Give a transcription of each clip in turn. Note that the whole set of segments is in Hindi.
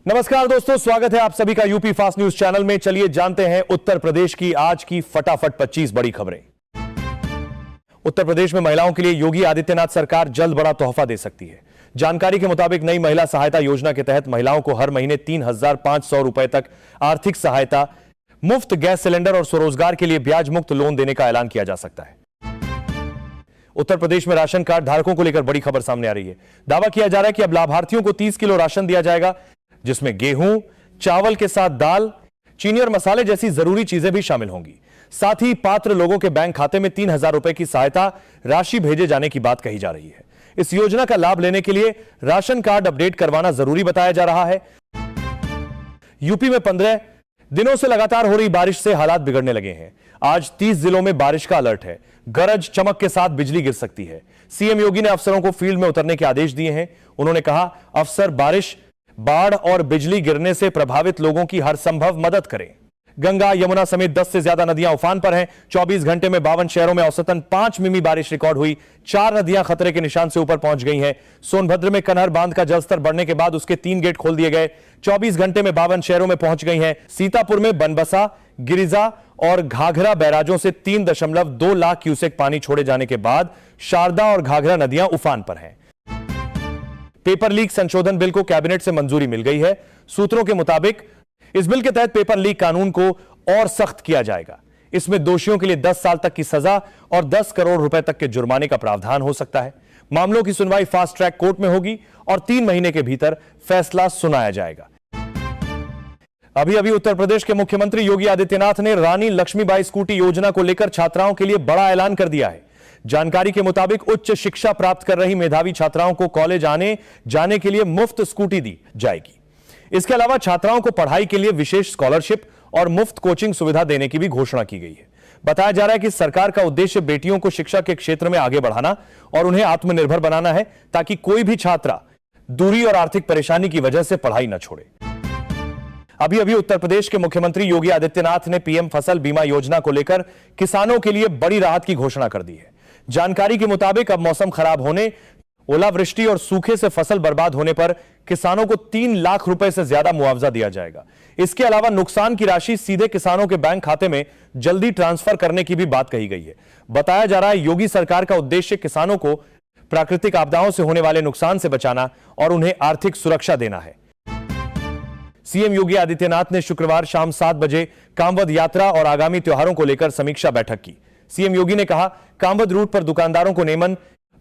नमस्कार दोस्तों, स्वागत है आप सभी का यूपी फास्ट न्यूज चैनल में। चलिए जानते हैं उत्तर प्रदेश की आज की फटाफट 25 बड़ी खबरें। उत्तर प्रदेश में महिलाओं के लिए योगी आदित्यनाथ सरकार जल्द बड़ा तोहफा दे सकती है। जानकारी के मुताबिक नई महिला सहायता योजना के तहत महिलाओं को हर महीने 3,500 रुपए तक आर्थिक सहायता, मुफ्त गैस सिलेंडर और स्वरोजगार के लिए ब्याज मुक्त लोन देने का ऐलान किया जा सकता है। उत्तर प्रदेश में राशन कार्ड धारकों को लेकर बड़ी खबर सामने आ रही है। दावा किया जा रहा है कि अब लाभार्थियों को 30 किलो राशन दिया जाएगा, जिसमें गेहूं, चावल के साथ दाल, चीनी और मसाले जैसी जरूरी चीजें भी शामिल होंगी। साथ ही पात्र लोगों के बैंक खाते में 3,000 रुपए की सहायता राशि भेजे जाने की बात कही जा रही है। इस योजना का लाभ लेने के लिए राशन कार्ड अपडेट करवाना जरूरी बताया जा रहा है। यूपी में 15 दिनों से लगातार हो रही बारिश से हालात बिगड़ने लगे हैं। आज 30 जिलों में बारिश का अलर्ट है। गरज चमक के साथ बिजली गिर सकती है। सीएम योगी ने अफसरों को फील्ड में उतरने के आदेश दिए हैं। उन्होंने कहा, अफसर बारिश, बाढ़ और बिजली गिरने से प्रभावित लोगों की हर संभव मदद करें। गंगा, यमुना समेत 10 से ज्यादा नदियां उफान पर हैं। 24 घंटे में 52 शहरों में औसतन 5 मिमी बारिश रिकॉर्ड हुई। 4 नदियां खतरे के निशान से ऊपर पहुंच गई हैं। सोनभद्र में कनहर बांध का जलस्तर बढ़ने के बाद उसके 3 गेट खोल दिए गए। 24 घंटे में 52 शहरों में पहुंच गई हैं। सीतापुर में बनबसा, गिरिजा और घाघरा बैराजों से 3.2 लाख क्यूसेक पानी छोड़े जाने के बाद शारदा और घाघरा नदियां उफान पर हैं। पेपर लीक संशोधन बिल को कैबिनेट से मंजूरी मिल गई है। सूत्रों के मुताबिक इस बिल के तहत पेपर लीक कानून को और सख्त किया जाएगा। इसमें दोषियों के लिए 10 साल तक की सजा और 10 करोड़ रुपए तक के जुर्माने का प्रावधान हो सकता है। मामलों की सुनवाई फास्ट ट्रैक कोर्ट में होगी और 3 महीने के भीतर फैसला सुनाया जाएगा। अभी उत्तर प्रदेश के मुख्यमंत्री योगी आदित्यनाथ ने रानी लक्ष्मीबाई स्कूटी योजना को लेकर छात्राओं के लिए बड़ा ऐलान कर दिया है। जानकारी के मुताबिक उच्च शिक्षा प्राप्त कर रही मेधावी छात्राओं को कॉलेज आने जाने के लिए मुफ्त स्कूटी दी जाएगी। इसके अलावा छात्राओं को पढ़ाई के लिए विशेष स्कॉलरशिप और मुफ्त कोचिंग सुविधा देने की भी घोषणा की गई है। बताया जा रहा है कि सरकार का उद्देश्य बेटियों को शिक्षा के क्षेत्र में आगे बढ़ाना और उन्हें आत्मनिर्भर बनाना है, ताकि कोई भी छात्रा दूरी और आर्थिक परेशानी की वजह से पढ़ाई न छोड़े। अभी उत्तर प्रदेश के मुख्यमंत्री योगी आदित्यनाथ ने पीएम फसल बीमा योजना को लेकर किसानों के लिए बड़ी राहत की घोषणा कर दी है। जानकारी के मुताबिक अब मौसम खराब होने, ओलावृष्टि और सूखे से फसल बर्बाद होने पर किसानों को 3 लाख रुपए से ज्यादा मुआवजा दिया जाएगा। इसके अलावा नुकसान की राशि सीधे किसानों के बैंक खाते में जल्दी ट्रांसफर करने की भी बात कही गई है। बताया जा रहा है, योगी सरकार का उद्देश्य किसानों को प्राकृतिक आपदाओं से होने वाले नुकसान से बचाना और उन्हें आर्थिक सुरक्षा देना है। सीएम योगी आदित्यनाथ ने शुक्रवार शाम 7 बजे कामवद यात्रा और आगामी त्योहारों को लेकर समीक्षा बैठक की। सीएम योगी ने कहा, कामवद रूट पर दुकानदारों को नेमन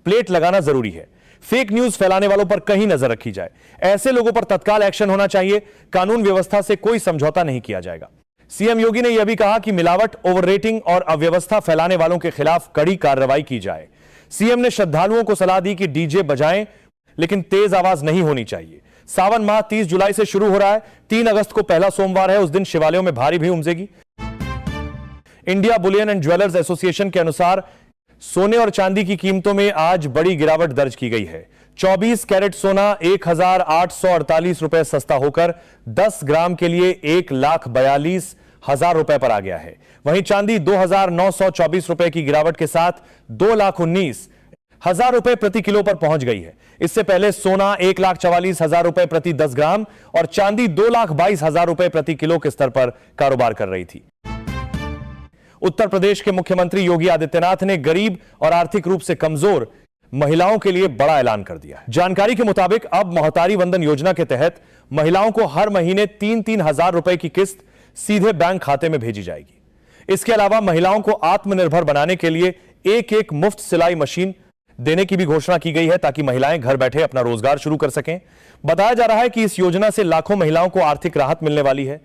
प्लेट लगाना जरूरी है। फेक न्यूज फैलाने वालों पर कहीं नजर रखी जाए। ऐसे लोगों पर तत्काल एक्शन होना चाहिए। कानून व्यवस्था से कोई समझौता नहीं किया जाएगा। सीएम योगी ने यह भी कहा कि मिलावट, ओवर रेटिंग और अव्यवस्था फैलाने वालों के खिलाफ कड़ी कार्रवाई की जाए। सीएम ने श्रद्धालुओं को सलाह दी कि डीजे बजाएं, लेकिन तेज आवाज नहीं होनी चाहिए। सावन माह 30 जुलाई से शुरू हो रहा है। 3 अगस्त को पहला सोमवार है। उस दिन शिवालयों में भारी भीड़ उमड़ेगी। India bullion and jewellers association के अनुसार सोने और चांदी की कीमतों में आज बड़ी गिरावट दर्ज की गई है। 24 कैरेट सोना 1,848 रुपए सस्ता होकर 10 ग्राम के लिए 1,42,000 रुपए पर आ गया है। वहीं चांदी 2,924 रुपए की गिरावट के साथ 2,19,000 रुपए प्रति किलो पर पहुंच गई है। इससे पहले सोना 1,44,000 रुपए प्रति 10 ग्राम और चांदी 2,22,000 रुपए प्रति किलो के स्तर पर कारोबार कर रही थी। उत्तर प्रदेश के मुख्यमंत्री योगी आदित्यनाथ ने गरीब और आर्थिक रूप से कमजोर महिलाओं के लिए बड़ा ऐलान कर दिया। जानकारी के मुताबिक अब मोहतारी वंदन योजना के तहत महिलाओं को हर महीने 3-3 हजार रुपए की किस्त सीधे बैंक खाते में भेजी जाएगी। इसके अलावा महिलाओं को आत्मनिर्भर बनाने के लिए एक मुफ्त सिलाई मशीन देने की भी घोषणा की गई है, ताकि महिलाएं घर बैठे अपना रोजगार शुरू कर सकें। बताया जा रहा है कि इस योजना से लाखों महिलाओं को आर्थिक राहत मिलने वाली है।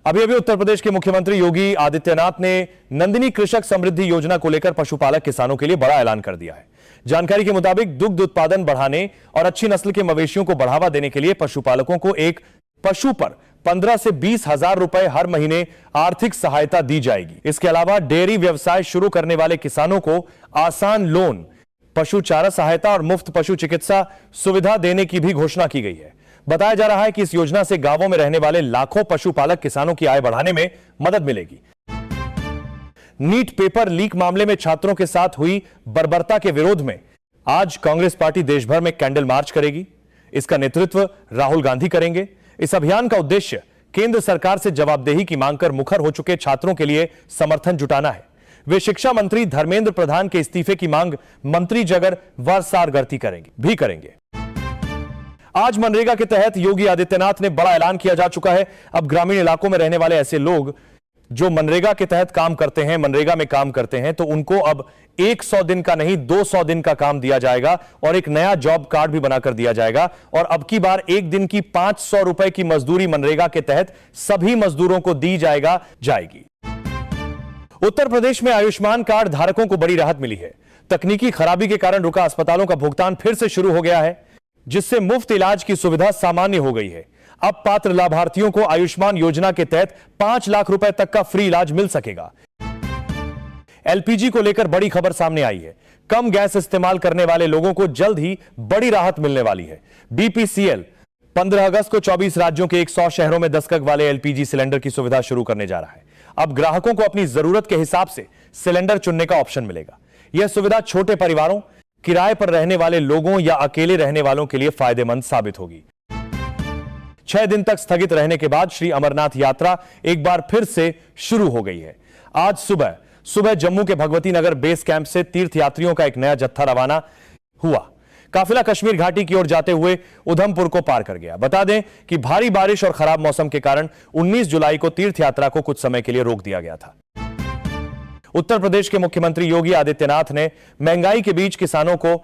अभी उत्तर प्रदेश के मुख्यमंत्री योगी आदित्यनाथ ने नंदिनी कृषक समृद्धि योजना को लेकर पशुपालक किसानों के लिए बड़ा ऐलान कर दिया है। जानकारी के मुताबिक दुग्ध उत्पादन बढ़ाने और अच्छी नस्ल के मवेशियों को बढ़ावा देने के लिए पशुपालकों को एक पशु पर 15 से 20 हजार रुपए हर महीने आर्थिक सहायता दी जाएगी। इसके अलावा डेयरी व्यवसाय शुरू करने वाले किसानों को आसान लोन, पशु चारा सहायता और मुफ्त पशु चिकित्सा सुविधा देने की भी घोषणा की गई है। बताया जा रहा है कि इस योजना से गांवों में रहने वाले लाखों पशुपालक किसानों की आय बढ़ाने में मदद मिलेगी। नीट पेपर लीक मामले में छात्रों के साथ हुई बर्बरता के विरोध में आज कांग्रेस पार्टी देश भर में कैंडल मार्च करेगी। इसका नेतृत्व राहुल गांधी करेंगे। इस अभियान का उद्देश्य केंद्र सरकार से जवाबदेही की मांग कर मुखर हो चुके छात्रों के लिए समर्थन जुटाना है। वे शिक्षा मंत्री धर्मेंद्र प्रधान के इस्तीफे की मांग मंत्री जगर वारसारगर्ती करेंगे। आज मनरेगा के तहत योगी आदित्यनाथ ने बड़ा ऐलान किया जा चुका है। अब ग्रामीण इलाकों में रहने वाले ऐसे लोग जो मनरेगा के तहत काम करते हैं, मनरेगा में काम करते हैं, तो उनको अब 100 दिन का नहीं 200 दिन का काम दिया जाएगा और एक नया जॉब कार्ड भी बनाकर दिया जाएगा। और अब की बार एक दिन की 500 रुपए की मजदूरी मनरेगा के तहत सभी मजदूरों को दी जाएगी। उत्तर प्रदेश में आयुष्मान कार्ड धारकों को बड़ी राहत मिली है। तकनीकी खराबी के कारण रुका अस्पतालों का भुगतान फिर से शुरू हो गया है, जिससे मुफ्त इलाज की सुविधा सामान्य हो गई है। अब पात्र लाभार्थियों को आयुष्मान योजना के तहत 5 लाख रुपए तक का फ्री इलाज मिल सकेगा। एलपीजी को लेकर बड़ी खबर सामने आई है। कम गैस इस्तेमाल करने वाले लोगों को जल्द ही बड़ी राहत मिलने वाली है। बीपीसीएल 15 अगस्त को 24 राज्यों के 100 शहरों में 10 कग वाले एलपीजी सिलेंडर की सुविधा शुरू करने जा रहा है। अब ग्राहकों को अपनी जरूरत के हिसाब से सिलेंडर चुनने का ऑप्शन मिलेगा। यह सुविधा छोटे परिवारों, किराए पर रहने वाले लोगों या अकेले रहने वालों के लिए फायदेमंद साबित होगी। 6 दिन तक स्थगित रहने के बाद श्री अमरनाथ यात्रा एक बार फिर से शुरू हो गई है। आज सुबह जम्मू के भगवती नगर बेस कैंप से तीर्थयात्रियों का एक नया जत्था रवाना हुआ। काफिला कश्मीर घाटी की ओर जाते हुए उधमपुर को पार कर गया। बता दें कि भारी बारिश और खराब मौसम के कारण 19 जुलाई को तीर्थयात्रा को कुछ समय के लिए रोक दिया गया था। उत्तर प्रदेश के मुख्यमंत्री योगी आदित्यनाथ ने महंगाई के बीच किसानों को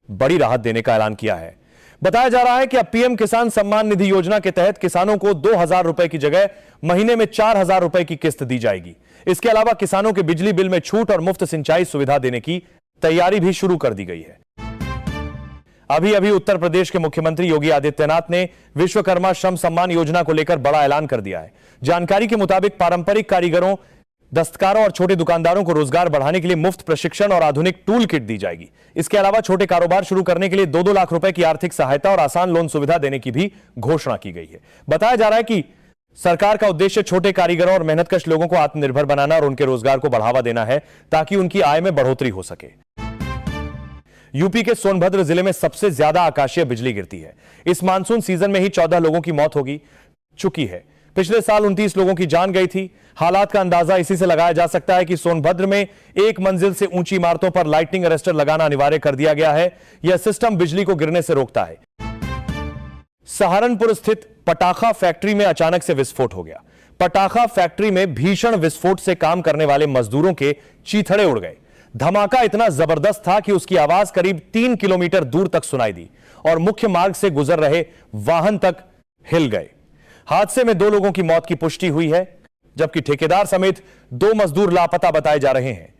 बड़ी राहत देने का ऐलान किया है। बताया जा रहा है कि अब पीएम किसान सम्मान निधि योजना के तहत किसानों को 2,000 रुपए की जगह महीने में 4,000 रुपए की किस्त दी जाएगी। इसके अलावा किसानों के बिजली बिल में छूट और मुफ्त सिंचाई सुविधा देने की तैयारी भी शुरू कर दी गई है। अभी उत्तर प्रदेश के मुख्यमंत्री योगी आदित्यनाथ ने विश्वकर्मा श्रम सम्मान योजना को लेकर बड़ा ऐलान कर दिया है। जानकारी के मुताबिक पारंपरिक कारीगरों, दस्तकारों और छोटे दुकानदारों को रोजगार बढ़ाने के लिए मुफ्त प्रशिक्षण और आधुनिक टूल किट दी जाएगी। इसके अलावा छोटे कारोबार शुरू करने के लिए 2-2 लाख रुपए की आर्थिक सहायता और आसान लोन सुविधा देने की भी घोषणा की गई है। बताया जा रहा है कि सरकार का उद्देश्य छोटे कारीगरों और मेहनतकश लोगों को आत्मनिर्भर बनाना और उनके रोजगार को बढ़ावा देना है, ताकि उनकी आय में बढ़ोतरी हो सके। यूपी के सोनभद्र जिले में सबसे ज्यादा आकाशीय बिजली गिरती है। इस मानसून सीजन में ही 14 लोगों की मौत हो चुकी है। पिछले साल 29 लोगों की जान गई थी। हालात का अंदाजा इसी से लगाया जा सकता है कि सोनभद्र में एक मंजिल से ऊंची इमारतों पर लाइटनिंग अरेस्टर लगाना अनिवार्य कर दिया गया है। यह सिस्टम बिजली को गिरने से रोकता है। सहारनपुर स्थित पटाखा फैक्ट्री में अचानक से विस्फोट हो गया। पटाखा फैक्ट्री में भीषण विस्फोट से काम करने वाले मजदूरों के चीथड़े उड़ गए। धमाका इतना जबरदस्त था कि उसकी आवाज करीब 3 किलोमीटर दूर तक सुनाई दी और मुख्य मार्ग से गुजर रहे वाहन तक हिल गए। हादसे में 2 लोगों की मौत की पुष्टि हुई है, जबकि ठेकेदार समेत 2 मजदूर लापता बताए जा रहे हैं।